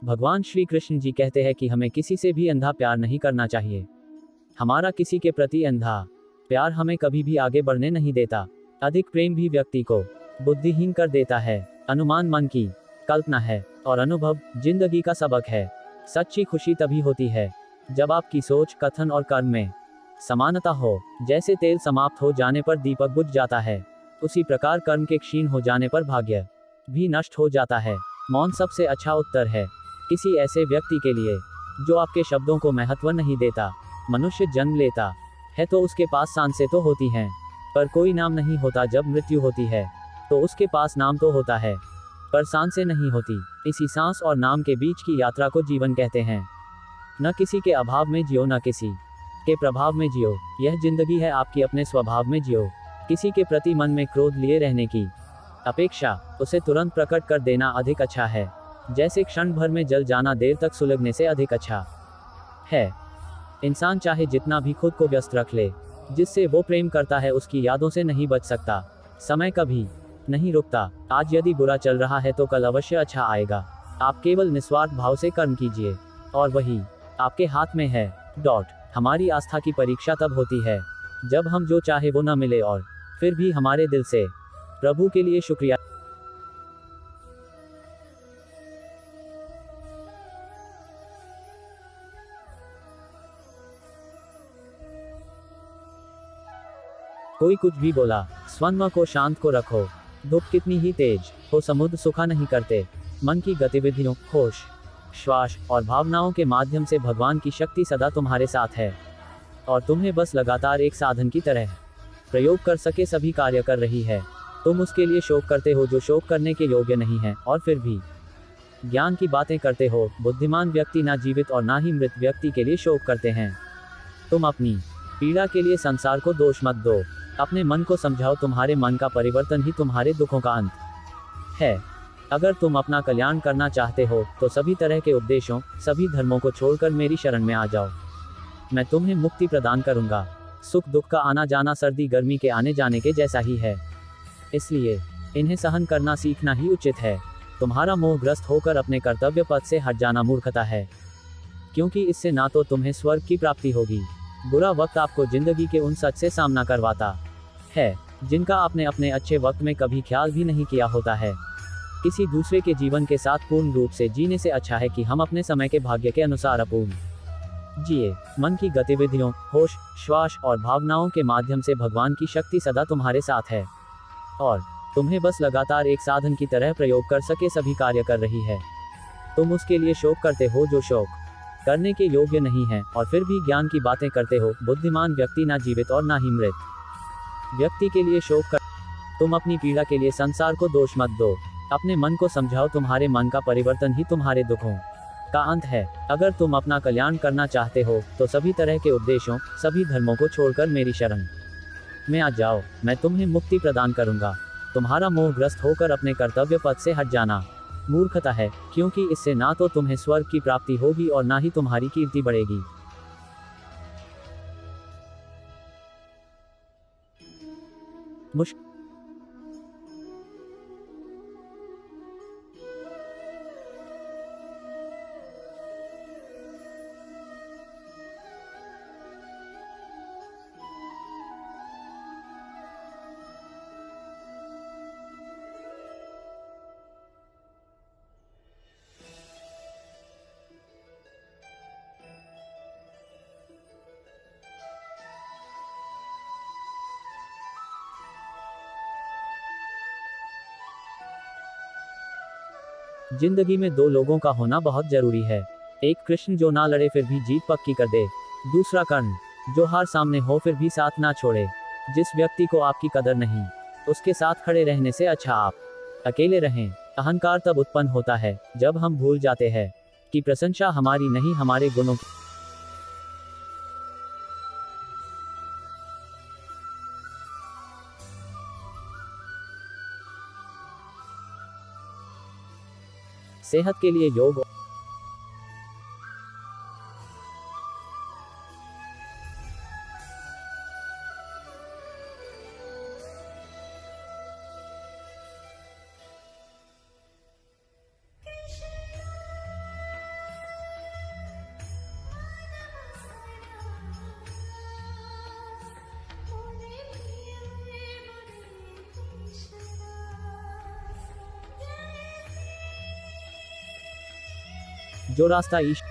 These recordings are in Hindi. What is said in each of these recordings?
भगवान श्री कृष्ण जी कहते हैं कि हमें किसी से भी अंधा प्यार नहीं करना चाहिए। हमारा किसी के प्रति अंधा प्यार हमें कभी भी आगे बढ़ने नहीं देता। अधिक प्रेम भी व्यक्ति को बुद्धिहीन कर देता है। अनुमान मन की कल्पना है और अनुभव जिंदगी का सबक है। सच्ची खुशी तभी होती है जब आपकी सोच, कथन और कर्म में समानता हो। जैसे तेल समाप्त हो जाने पर दीपक बुझ जाता है, उसी प्रकार कर्म के क्षीण हो जाने पर भाग्य भी नष्ट हो जाता है। मौन सबसे अच्छा उत्तर है किसी ऐसे व्यक्ति के लिए जो आपके शब्दों को महत्व नहीं देता। मनुष्य जन्म लेता है तो उसके पास सांसें तो होती हैं, पर कोई नाम नहीं होता। जब मृत्यु होती है तो उसके पास नाम तो होता है, पर सांसें नहीं होती। इसी सांस और नाम के बीच की यात्रा को जीवन कहते हैं। न किसी के अभाव में जियो, न किसी के प्रभाव में जियो। यह जिंदगी है आपकी, अपने स्वभाव में जियो। किसी के प्रति मन में क्रोध लिए रहने की अपेक्षा उसे तुरंत प्रकट कर देना अधिक अच्छा है। जैसे क्षण भर में जल जाना देर तक सुलगने से अधिक अच्छा है। इंसान चाहे जितना भी खुद को व्यस्त रख ले, जिससे वो प्रेम करता है उसकी यादों से नहीं बच सकता। समय कभी नहीं रुकता। आज यदि बुरा चल रहा है तो कल अवश्य अच्छा आएगा। आप केवल निस्वार्थ भाव से कर्म कीजिए और वही आपके हाथ में है। हमारी आस्था की परीक्षा तब होती है जब हम जो चाहे वो न मिले और फिर भी हमारे दिल से प्रभु के लिए शुक्रिया। कोई कुछ भी बोला, स्वन्व को शांत को रखो। धूप कितनी ही तेज हो, समुद्र सुखा नहीं करते। मन की गतिविधियों, होश, श्वास और भावनाओं के माध्यम से भगवान की शक्ति सदा तुम्हारे साथ है और तुम्हें बस लगातार एक साधन की तरह प्रयोग कर सके सभी कार्य कर रही है। तुम उसके लिए शोक करते हो जो शोक करने के योग्य नहीं है, और फिर भी ज्ञान की बातें करते हो। बुद्धिमान व्यक्ति ना जीवित और ना ही मृत व्यक्ति के लिए शोक करते हैं। तुम अपनी पीड़ा के लिए संसार को दोष मत दो। अपने मन को समझाओ, तुम्हारे मन का परिवर्तन ही तुम्हारे दुखों का अंत है। अगर तुम अपना कल्याण करना चाहते हो तो सभी तरह के उपदेशों, सभी धर्मों को छोड़कर मेरी शरण में आ जाओ। मैं तुम्हें मुक्ति प्रदान करूंगा। सुख दुख का आना जाना सर्दी गर्मी के आने जाने के जैसा ही है, इसलिए इन्हें सहन करना सीखना ही उचित है। तुम्हारा मोहग्रस्त होकर अपने कर्तव्य पथ से हट जाना मूर्खता है, क्योंकि इससे ना तो तुम्हें स्वर्ग की प्राप्ति होगी। बुरा वक्त आपको जिंदगी के उन सच से सामना करवाता है जिनका आपने अपने अच्छे वक्त में कभी ख्याल भी नहीं किया होता है। किसी दूसरे के जीवन के साथ पूर्ण रूप से जीने से अच्छा है कि हम अपने समय के भाग्य के अनुसार अपूर्ण जिए। मन की गतिविधियों, होश, श्वास और भावनाओं के माध्यम से भगवान की शक्ति सदा तुम्हारे साथ है और तुम्हें बस लगातार एक साधन की तरह प्रयोग कर सके सभी कार्य कर रही है। तुम उसके लिए शोक करते हो जो शोक करने के योग्य नहीं है, और फिर भी ज्ञान की बातें करते हो। बुद्धिमान व्यक्ति ना जीवित और ना ही मृत व्यक्ति के लिए शोक कर। तुम अपनी पीड़ा के लिए संसार को दोष मत दो। अपने मन को समझाओ, तुम्हारे मन का परिवर्तन ही तुम्हारे दुखों का अंत है। अगर तुम अपना कल्याण करना चाहते हो तो सभी तरह के उपदेशों, सभी धर्मों को छोड़कर मेरी शरण में आ जाओ। मैं तुम्हें मुक्ति प्रदान करूंगा। तुम्हारा मोहग्रस्त होकर अपने कर्तव्य पथ से हट जाना मूर्खता है, क्योंकि इससे ना तो तुम्हें स्वर्ग की प्राप्ति होगी और ना ही तुम्हारी कीर्ति बढ़ेगी। मुश्किल जिंदगी में दो लोगों का होना बहुत जरूरी है। एक कृष्ण जो ना लड़े फिर भी जीत पक्की कर दे। दूसरा कर्ण जो हार सामने हो फिर भी साथ ना छोड़े। जिस व्यक्ति को आपकी कदर नहीं, उसके साथ खड़े रहने से अच्छा आप अकेले रहें। अहंकार तब उत्पन्न होता है जब हम भूल जाते हैं कि प्रशंसा हमारी नहीं, हमारे गुणों की सेहत के लिए योग जो रास्ता ईश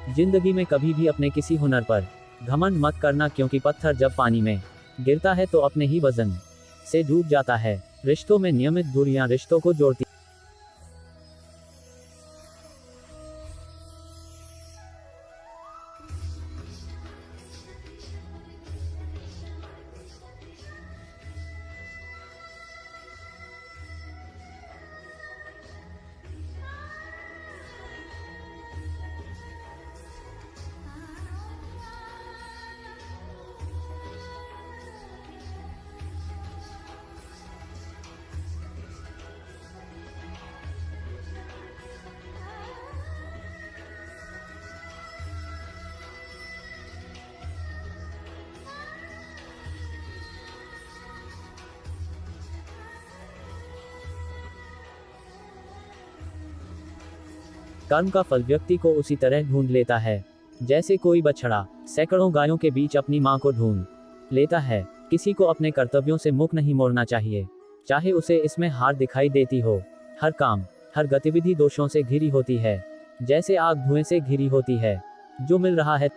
जिंदगी में कभी भी अपने किसी हुनर पर घमंड मत करना, क्योंकि पत्थर जब पानी में गिरता है तो अपने ही वजन से डूब जाता है। रिश्तों में नियमित दूरियां रिश्तों को जोड़ती। कर्म का फल व्यक्ति को उसी तरह ढूंढ लेता है जैसे कोई बछड़ा सैकड़ों गायों के बीच अपनी मां को ढूंढ लेता है। किसी को अपने कर्तव्यों से मुख नहीं मोड़ना चाहिए, चाहे उसे इसमें हार दिखाई देती हो। हर काम, हर गतिविधि दोषों से घिरी होती है, जैसे आग धुएं से घिरी होती है। जो मिल रहा है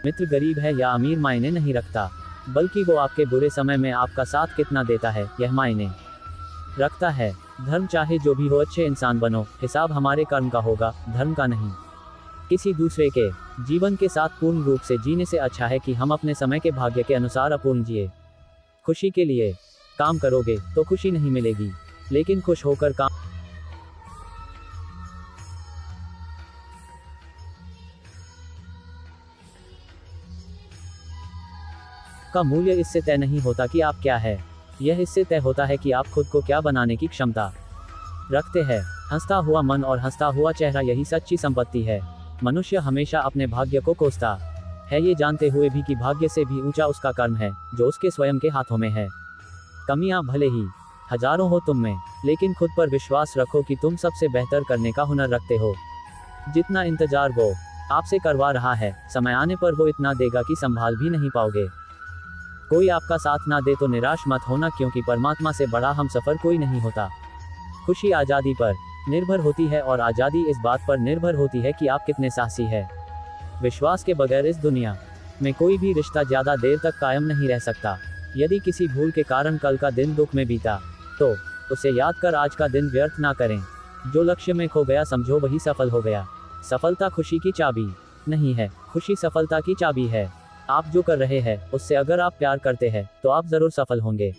मित्र गरीब है या अमीर मायने नहीं रखता, बल्कि वो आपके बुरे समय में आपका साथ कितना देता है यह मायने रखता है। धर्म चाहे जो भी हो, अच्छे इंसान बनो, हिसाब हमारे कर्म का होगा, धर्म का नहीं। किसी दूसरे के जीवन के साथ पूर्ण रूप से जीने से अच्छा है कि हम अपने समय के भाग्य के अनुसार अपूर्ण जिए। खुशी के लिए काम करोगे तो खुशी नहीं मिलेगी, लेकिन खुश होकर काम का मूल्य इससे तय नहीं होता कि आप क्या है, यह इससे तय होता है कि आप खुद को क्या बनाने की क्षमता रखते हैं। हंसता हुआ मन और हंसता हुआ चेहरा, यही सच्ची संपत्ति है। मनुष्य हमेशा अपने भाग्य को कोसता है, ये जानते हुए भी कि भाग्य से भी ऊंचा उसका कर्म है जो उसके स्वयं के हाथों में है। कमियां भले ही हजारों हो तुम में, लेकिन खुद पर विश्वास रखो कि तुम सबसे बेहतर करने का हुनर रखते हो। जितना इंतजार वो आपसे करवा रहा है, समय आने पर वो इतना देगा कि संभाल भी नहीं पाओगे। कोई आपका साथ ना दे तो निराश मत होना, क्योंकि परमात्मा से बड़ा हम सफर कोई नहीं होता। खुशी आज़ादी पर निर्भर होती है, और आज़ादी इस बात पर निर्भर होती है कि आप कितने साहसी है। विश्वास के बगैर इस दुनिया में कोई भी रिश्ता ज़्यादा देर तक कायम नहीं रह सकता। यदि किसी भूल के कारण कल का दिन दुख में बीता, तो उसे याद कर आज का दिन व्यर्थ ना करें। जो लक्ष्य में खो गया समझो वही सफल हो गया। सफलता खुशी की चाबी नहीं है, खुशी सफलता की चाबी है। आप जो कर रहे हैं उससे अगर आप प्यार करते हैं तो आप जरूर सफल होंगे।